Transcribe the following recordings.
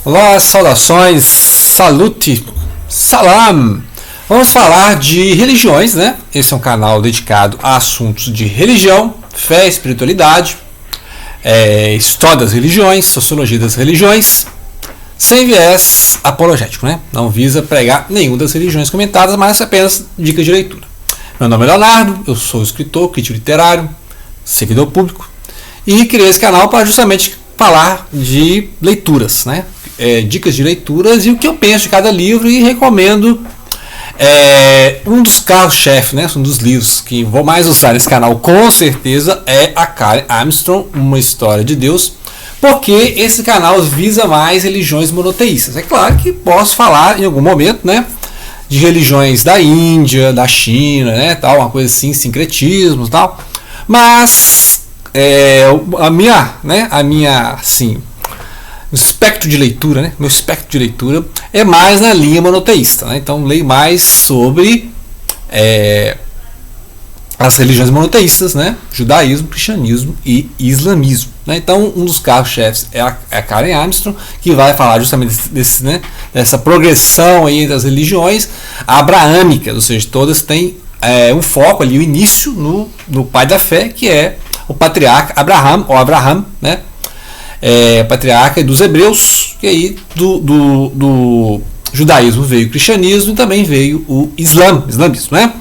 Olá, saudações, salute, salam. Vamos falar de religiões, né? Esse é um canal dedicado a assuntos de religião, fé, espiritualidade, história das religiões, sociologia das religiões, sem viés apologético, né? Não visa pregar nenhuma das religiões comentadas, mas apenas dicas de leitura. Meu nome é Leonardo, eu sou escritor, crítico literário, seguidor público e criei esse canal para justamente falar de leituras, né? Dicas de leituras e o que eu penso de cada livro, e recomendo um dos carros-chefe, né? Um dos livros que vou mais usar nesse canal com certeza é a Karen Armstrong, Uma História de Deus, porque esse canal visa mais religiões monoteístas. É claro que posso falar em algum momento, né, de religiões da Índia, da China, né, tal, uma coisa assim, sincretismos, tal, mas a minha assim, o espectro de leitura, né? Meu espectro de leitura é mais na linha monoteísta, né? Então leio mais sobre as religiões monoteístas, né? Judaísmo, cristianismo e islamismo, né? Então um dos carros-chefes é a Karen Armstrong, que vai falar justamente dessa progressão aí das religiões abraâmicas, ou seja, todas têm um foco ali, o início no pai da fé, que é o patriarca Abraham, né? Patriarca dos hebreus, que aí do judaísmo veio o cristianismo e também veio o islamismo, né?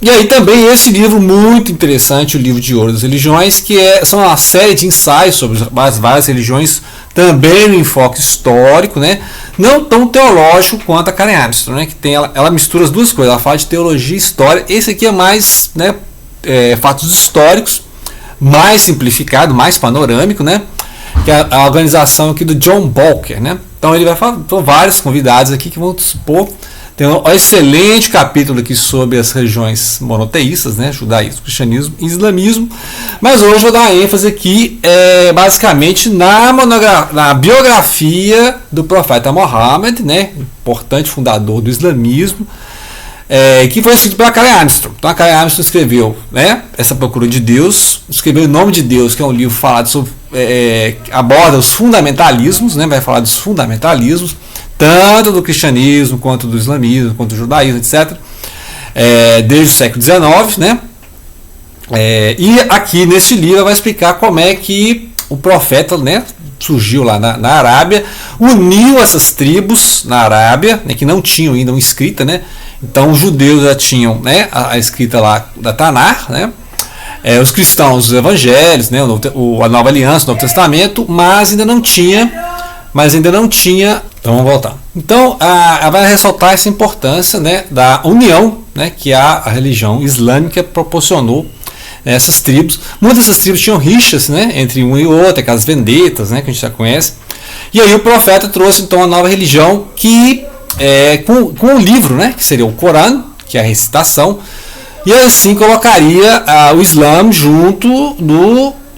E aí também esse livro muito interessante, o Livro de Ouro das Religiões, que são uma série de ensaios sobre as várias religiões, também no enfoque histórico, né? Não tão teológico quanto a Karen Armstrong, né? Que ela mistura as duas coisas, ela fala de teologia e história. Esse aqui é mais, né, fatos históricos, mais simplificado, mais panorâmico, né? Que é a organização aqui do John Bolker, né? Então ele vai falar, são vários convidados aqui que vão expor. Tem um excelente capítulo aqui sobre as religiões monoteístas, né? Judaísmo, cristianismo e islamismo. Mas hoje eu vou dar uma ênfase aqui, basicamente na biografia do profeta Muhammad, né? Importante fundador do islamismo. Que foi escrito pela Karen Armstrong. Então a Karen Armstrong escreveu, né, essa Procura de Deus, escreveu O Nome de Deus, que é um livro falado sobre, aborda os fundamentalismos, né, vai falar dos fundamentalismos, tanto do cristianismo, quanto do islamismo, quanto do judaísmo, etc. Desde o século XIX, né? E aqui nesse livro vai explicar como é que o profeta, né, surgiu lá na Arábia, uniu essas tribos na Arábia, né, que não tinham ainda uma escrita, né? Então os judeus já tinham, né, a escrita lá da Tanar, né? Os cristãos, os evangelhos, né, a Nova Aliança, o Novo Testamento, mas ainda não tinha. Então vamos voltar. Então ela vai ressaltar essa importância, né, da união, né, que a religião islâmica proporcionou essas tribos. Muitas dessas tribos tinham rixas, né, entre um e outro, aquelas vendetas, né, que a gente já conhece. E aí o profeta trouxe então a nova religião que com um livro, né, que seria o Corão, que é a recitação, e assim colocaria o Islã junto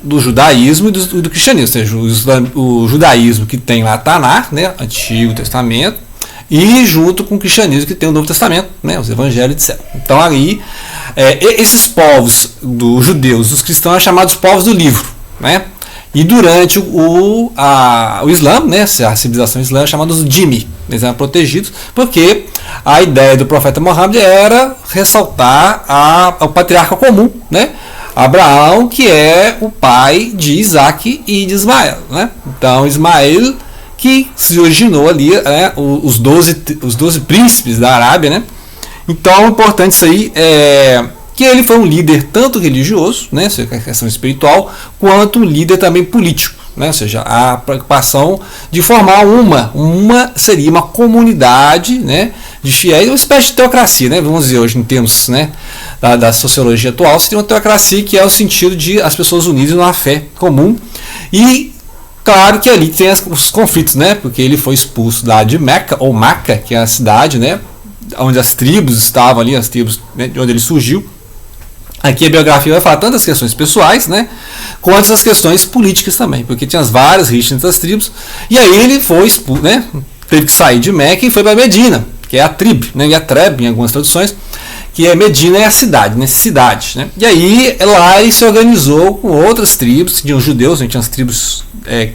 do judaísmo e do cristianismo, ou seja, o judaísmo que tem lá Tanar, né, Antigo Testamento, e junto com o cristianismo que tem o Novo Testamento, né, os evangelhos, etc. Então aí esses povos dos judeus, dos cristãos, são chamados povos do livro, né? E durante o Islã, né, a civilização islâmica, é chamada os Dhimmi, eles eram protegidos, porque a ideia do profeta Muhammad era ressaltar o patriarca comum, né, Abraão, que é o pai de Isaac e de Ismael, né? Então Ismael, que se originou ali, né, os 12 príncipes da Arábia, né? Então é importante isso aí, que ele foi um líder tanto religioso, né, a questão espiritual, quanto um líder também político, né, ou seja, a preocupação de formar seria uma comunidade, né, de fiéis, uma espécie de teocracia, né, vamos dizer hoje em termos, né, da sociologia atual, seria uma teocracia que é o sentido de as pessoas unidas numa fé comum. E claro que ali tem os conflitos, né, porque ele foi expulso lá de Meca, ou Maca, que é a cidade, né, onde as tribos estavam ali, as tribos, né, de onde ele surgiu. Aqui a biografia vai falar tanto das questões pessoais, né, quanto as questões políticas também, porque tinha as várias rixas entre as tribos, e aí ele foi expulso, né, teve que sair de Meca e foi para Medina, que é a tribo, né, e a Treb em algumas traduções, que é Medina é a cidade, né? E aí lá ele se organizou com outras tribos, que tinham judeus, tinha as tribos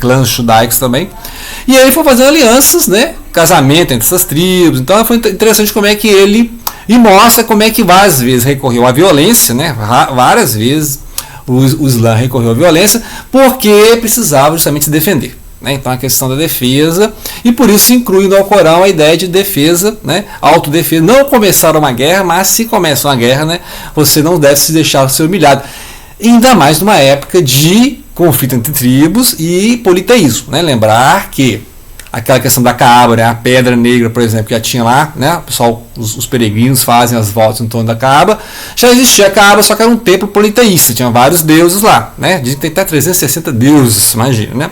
clãs judaicos também. E aí ele foi fazendo alianças, né? Casamento entre essas tribos. Então foi interessante como é que ele... E mostra como é que várias vezes recorreu à violência, né? Várias vezes o Islã recorreu à violência porque precisava justamente se defender. Né? Então a questão da defesa, e por isso se inclui no Alcorão a ideia de defesa, né? Autodefesa. Não começar uma guerra, mas se começa uma guerra, né? Você não deve se deixar ser humilhado. Ainda mais numa época de conflito entre tribos e politeísmo. Né? Lembrar que aquela questão da Kaaba, né? A pedra negra, por exemplo, que já tinha lá, né? O pessoal, os peregrinos fazem as voltas em torno da Kaaba. Já existia a Kaaba, só que era um templo politeísta, tinha vários deuses lá, né? Dizem que tem até 360 deuses, imagina, né?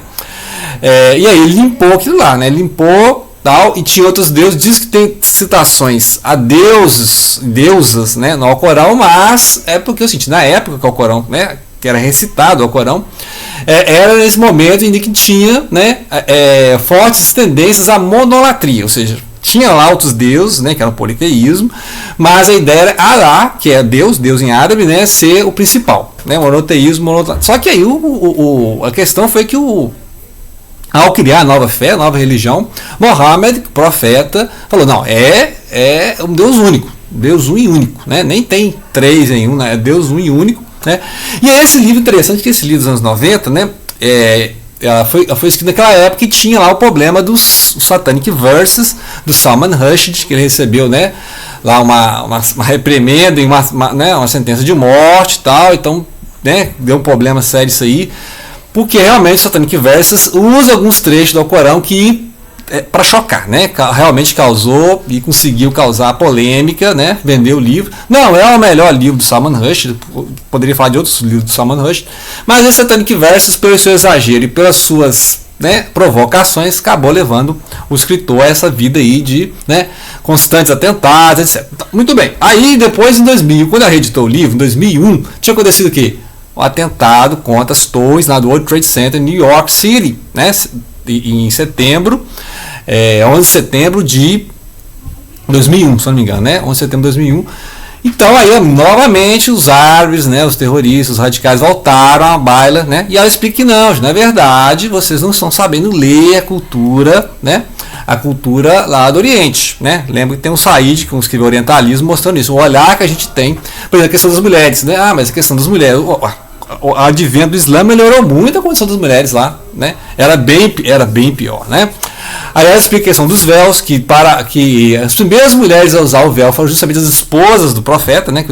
E aí ele limpou aquilo lá, né? Limpou tal, e tinha outros deuses. Diz que tem citações a deusas, né? No Alcorão, mas é porque é o seguinte, na época que o Alcorão, né? Que era recitado o Alcorão, era nesse momento em que tinha, né, fortes tendências à monolatria, ou seja, tinha lá outros deuses, né, que era o politeísmo, mas a ideia era Alá, que é Deus em árabe, né, ser o principal, né, monoteísmo, monolatria. Só que aí a questão foi que ao criar a nova fé, a nova religião, Mohammed, profeta, falou, não, é um Deus único, Deus um e único, né, nem tem três em um, né, é Deus um e único. Né? E é esse livro interessante, que esse livro dos anos 90, né, ela foi escrita naquela época e tinha lá o problema dos Satanic Verses, do Salman Rushdie, que ele recebeu, né, lá uma reprimenda e uma sentença de morte e tal, então, né, deu um problema sério isso aí, porque realmente o Satanic Verses usa alguns trechos do Alcorão que para chocar, né? Realmente causou e conseguiu causar polêmica, né? Vendeu o livro. Não é o melhor livro do Salman Rushdie, poderia falar de outros livros do Salman Rushdie, mas esse Satanic Verses, pelo seu exagero e pelas suas, né, provocações, acabou levando o escritor a essa vida aí de, né, constantes atentados, etc. Muito bem. Aí depois, em 2000, quando ela reeditou o livro, em 2001, tinha acontecido o quê? O atentado contra as torres lá do World Trade Center em New York City, né? Em setembro, 11 de setembro de 2001, se não me engano, né? 11 de setembro de 2001. Então aí novamente os árabes, né, os terroristas, os radicais voltaram à baila, né? E ela explica que não, na verdade vocês não estão sabendo ler a cultura, né? A cultura lá do Oriente, né? Lembra que tem um Said, que escreveu Orientalismo, mostrando isso, o olhar que a gente tem, por exemplo, a questão das mulheres, né? Ah, mas a questão das mulheres, o advento do Islã melhorou muito a condição das mulheres lá, né? Era bem pior, né? Aí ela explica a questão dos véus, que as primeiras mulheres a usar o véu foram justamente as esposas do profeta, né?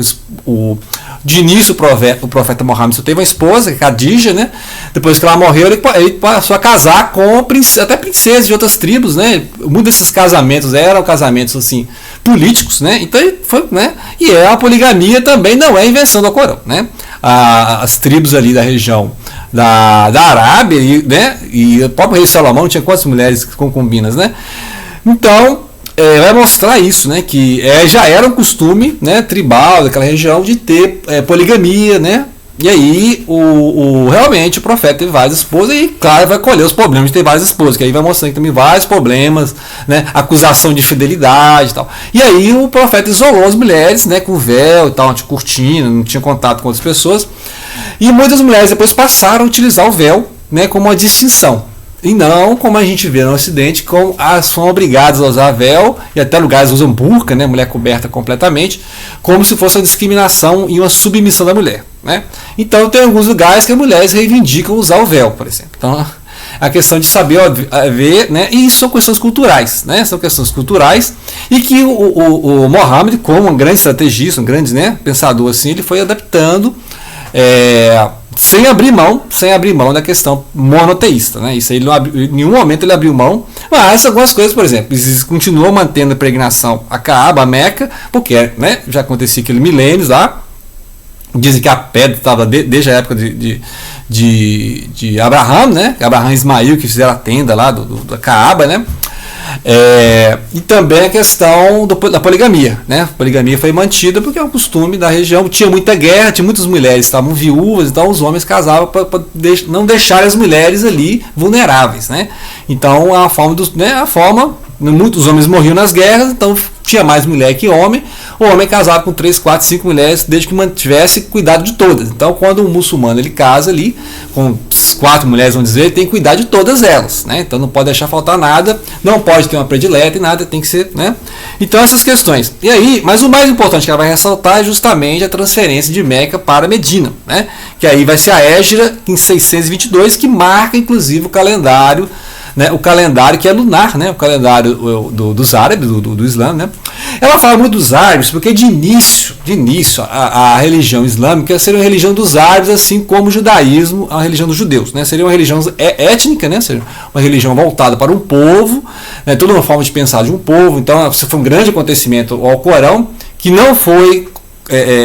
De início o profeta Muhammad só teve uma esposa, que é Khadija, né? Depois que ela morreu, ele passou a casar com até princesas de outras tribos, né? Muitos desses casamentos eram casamentos assim políticos, né? Então foi, né? E a poligamia também não é invenção do Alcorão, né? As tribos ali da região da Arábia, né? E o próprio rei Salomão tinha quantas mulheres concubinas, né? Então vai mostrar isso, né? Que já era um costume, né, tribal daquela região de ter poligamia, né? E aí realmente o profeta teve várias esposas e, claro, vai colher os problemas de ter várias esposas, que aí vai mostrando que também vários problemas, né? Acusação de infidelidade e tal. E aí o profeta isolou as mulheres, né, com véu e tal, não tinha cortina, não tinha contato com outras pessoas. E muitas mulheres depois passaram a utilizar o véu, né, como uma distinção. E não como a gente vê no Ocidente, como são obrigadas a usar véu, e até lugares usam burca, né, mulher coberta completamente, como se fosse uma discriminação e uma submissão da mulher. Né? Então tem alguns lugares que as mulheres reivindicam usar o véu, por exemplo. Então a questão de saber ver, né, e isso são questões culturais, né, são questões culturais, e que o Mohammed, como um grande estrategista, um grande, né, pensador assim, ele foi adaptando sem abrir mão da questão monoteísta, né? Isso aí em nenhum momento ele abriu mão, mas algumas coisas, por exemplo, eles continuam mantendo a peregrinação a Kaaba, a Meca, porque, né, já acontecia aquele milênios lá, dizem que a pedra estava desde a época de Abraham, né? Abraham e Ismael que fizeram a tenda lá da Kaaba, né? E também a questão da poligamia, né? A poligamia foi mantida porque é um costume da região, tinha muita guerra, tinha muitas mulheres que estavam viúvas, então os homens casavam para não deixar as mulheres ali vulneráveis, né? Então muitos homens morriam nas guerras, então tinha mais mulher que homem, o homem casava com 3, 4, 5 mulheres, desde que mantivesse cuidado de todas. Então, quando um muçulmano ele casa ali, com 4 mulheres, vamos dizer, ele tem que cuidar de todas elas, né? Então não pode deixar faltar nada, não pode ter uma predileta e nada, tem que ser, né? Então essas questões. E aí, mas o mais importante que ela vai ressaltar é justamente a transferência de Meca para Medina, né? Que aí vai ser a Hégira em 622, que marca inclusive o calendário, né, o calendário que é lunar, né, o calendário dos árabes, do Islã, né. Ela fala muito dos árabes porque de início a religião islâmica seria uma religião dos árabes, assim como o judaísmo, a religião dos judeus, né, seria uma religião étnica, né, seria uma religião voltada para um povo, né, toda uma forma de pensar de um povo. Então isso foi um grande acontecimento ao Corão, que não foi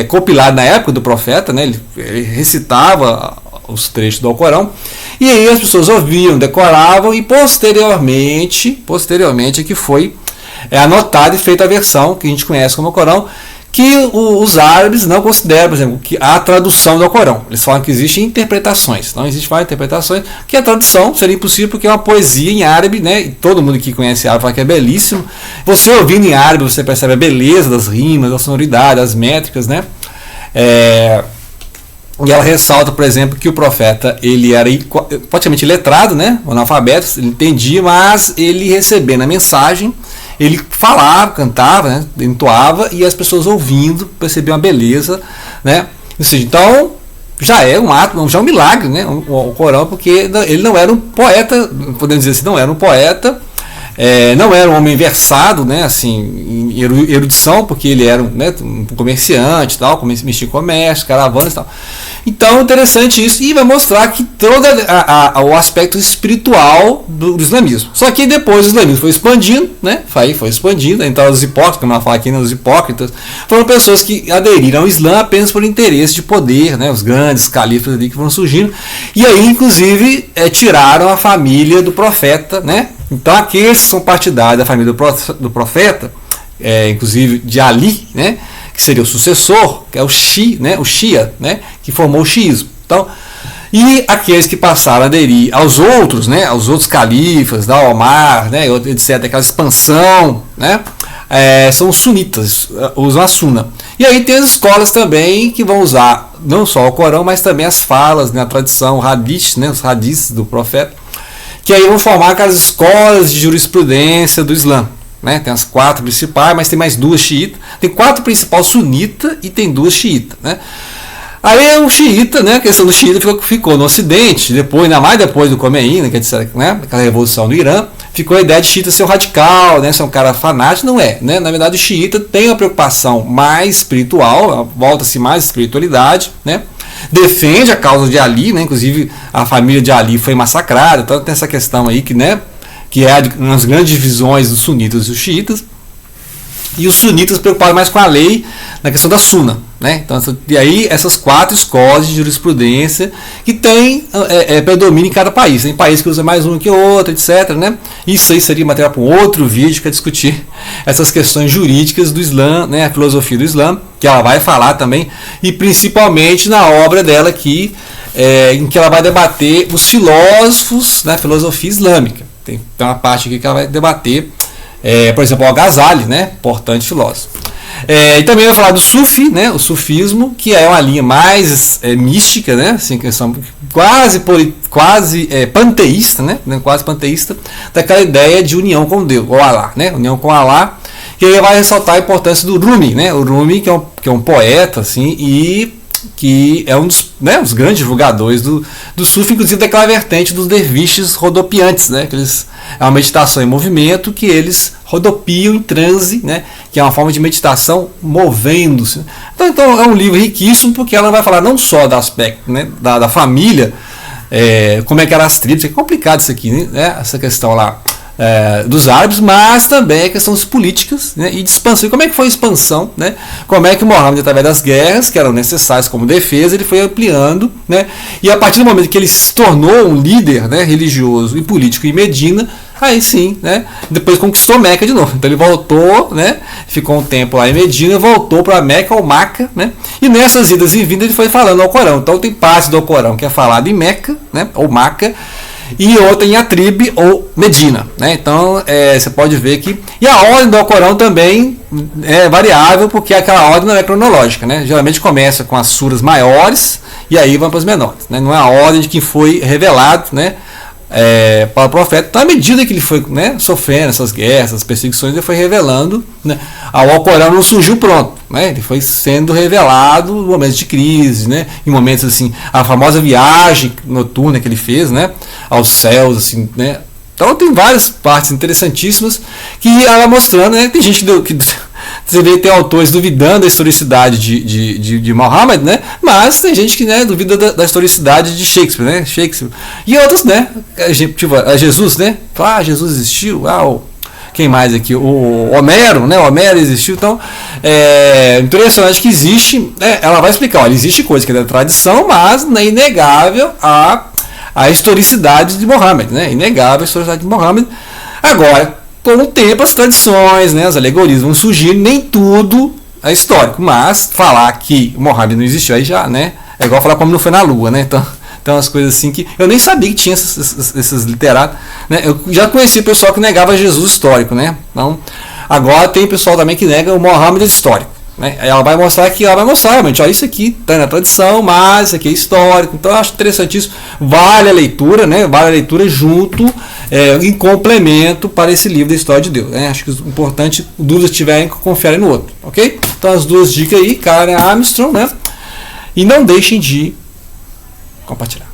compilado na época do profeta, né, ele recitava os trechos do Alcorão, e aí as pessoas ouviam, decoravam, e posteriormente é que foi anotada e feita a versão que a gente conhece como Alcorão, que os árabes não consideram, por exemplo, que a tradução do Alcorão. Eles falam que existem interpretações, não existe várias interpretações, que a tradução seria impossível porque é uma poesia em árabe, né? E todo mundo que conhece árabe fala que é belíssimo. Você ouvindo em árabe, você percebe a beleza das rimas, da sonoridade, das métricas, né? E ela ressalta, por exemplo, que o profeta ele era praticamente letrado, né, analfabeto, ele entendia, mas ele recebendo a mensagem, ele falava, cantava, né, entoava, e as pessoas ouvindo percebiam a beleza, né. Ou seja, então já é um ato, já é um milagre, né, o Corão, porque ele não era um poeta, podemos dizer assim, não era um poeta. Não era um homem versado, né, assim, em erudição, porque ele era um comerciante, tal, mexia em comércio, caravanas e tal. Então, interessante isso, e vai mostrar que todo o aspecto espiritual do islamismo. Só que depois o islamismo foi expandindo, né, foi expandindo, então os hipócritas, como ela fala aqui, né, os hipócritas, foram pessoas que aderiram ao Islã apenas por interesse de poder, né, os grandes califas ali que foram surgindo, e aí, inclusive, tiraram a família do profeta, né. Então aqueles que são partidários da família do profeta, inclusive de Ali, né, que seria o sucessor, que é o Shia, né, que formou o xiismo. Então, e aqueles que passaram a aderir aos outros, né, aos outros califas, da Omar, né, etc., aquela expansão, né, são os sunitas, usam a Suna. E aí tem as escolas também que vão usar não só o Corão, mas também as falas, né, a tradição, os hadiths do profeta, que aí vão formar aquelas escolas de jurisprudência do Islã. Né? Tem as 4 principais, mas tem mais 2 xiitas. Tem 4 principais sunitas e tem 2 xiitas. Né? Aí o xiita, né, a questão do xiita ficou no Ocidente, ainda mais depois do Khomeini, né, aquela revolução do Irã, ficou a ideia de xiita ser um radical, né, ser um cara fanático. Não é. Né? Na verdade, o xiita tem uma preocupação mais espiritual, volta-se mais à espiritualidade, né? Defende a causa de Ali, né? Inclusive a família de Ali foi massacrada, então tem essa questão aí que é uma das grandes divisões dos sunitas e dos xiitas. E os sunitas preocupados mais com a lei, na questão da Suna, né? Então, e aí essas 4 escolas de jurisprudência que tem predomínio em cada país. Tem país que usa mais uma que outra, etc. Né? Isso aí seria material para um outro vídeo que é discutir essas questões jurídicas do Islã, né? A filosofia do Islã, que ela vai falar também, e principalmente na obra dela aqui, em que ela vai debater os filósofos da filosofia islâmica. Tem uma parte aqui que ela vai debater, por exemplo, o Al-Ghazali, né? Importante filósofo. E também vai falar do Sufi, né? O sufismo, que é uma linha mais mística, né? Assim, que são quase panteísta, né? Quase panteísta, daquela ideia de união com Deus, ou Allah, né? União com Allah. E aí vai ressaltar a importância do Rumi, né? O Rumi, que é um poeta, assim, e que é um dos, né, os grandes divulgadores do Sufi, inclusive daquela vertente dos derviches rodopiantes, né, que é uma meditação em movimento, que eles rodopiam em transe, né, que é uma forma de meditação movendo-se. Então é um livro riquíssimo, porque ela vai falar não só do aspecto, né, da família, como é que eram as tribos, é complicado isso aqui, né, essa questão lá, dos árabes, mas também a questão das políticas, né, e de expansão. E como é que foi a expansão, né? Como é que o Mohammed, através das guerras que eram necessárias como defesa, ele foi ampliando, né? E a partir do momento que ele se tornou um líder, né, religioso e político em Medina, aí sim, né, depois conquistou Meca de novo. Então ele voltou, né, ficou um tempo lá em Medina, voltou para Meca ou Maca, né? E nessas idas e vindas ele foi falando ao Corão. Então tem parte do Corão que é falado em Meca, né, ou Maca, e outra em Atrib ou Medina, né? Então você pode ver que, e a ordem do Alcorão também é variável, porque aquela ordem não é cronológica, né? Geralmente começa com as suras maiores e aí vão para as menores, né? Não é a ordem de quem foi revelado, né, para o profeta. Então, à medida que ele foi, né, sofrendo essas guerras, essas perseguições, ele foi revelando, né? O Alcorão não surgiu pronto, né? Ele foi sendo revelado em momentos de crise, né? Em momentos assim, a famosa viagem noturna que ele fez, né, aos céus, assim, né? Então tem várias partes interessantíssimas que ela mostrando, né? Tem gente que você vê, tem autores duvidando da historicidade de Muhammad, né? Mas tem gente que, né, duvida da historicidade de Shakespeare, né? Shakespeare. E outros, né? Tipo, Jesus, né? Jesus existiu. Quem mais aqui? O Homero, né? O Homero existiu. Então, é impressionante que existe, né? Ela vai explicar, olha, existe coisa que é da tradição, mas não é inegável a historicidade de Muhammad, né? Inegável a historicidade de Muhammad. Agora, com o tempo, as tradições, né, as alegorias vão surgir, nem tudo é histórico, mas falar que o Muhammad não existiu, aí já, né, é igual falar como não foi na Lua, né? Então as coisas assim que eu nem sabia que tinha esses literatos, né? Eu já conhecia pessoal que negava Jesus histórico, né? Então, agora tem pessoal também que nega o Muhammad histórico, né? Ela vai mostrar realmente, ó, isso aqui está na tradição, mas isso aqui é histórico. Então eu acho interessantíssimo, vale a leitura, né? Vale a leitura junto, em complemento para esse livro da história de Deus, né? Acho que o importante, dúvidas tiverem, confere no outro, ok? Então as duas dicas aí, Karen Armstrong, né? E não deixem de compartilhar.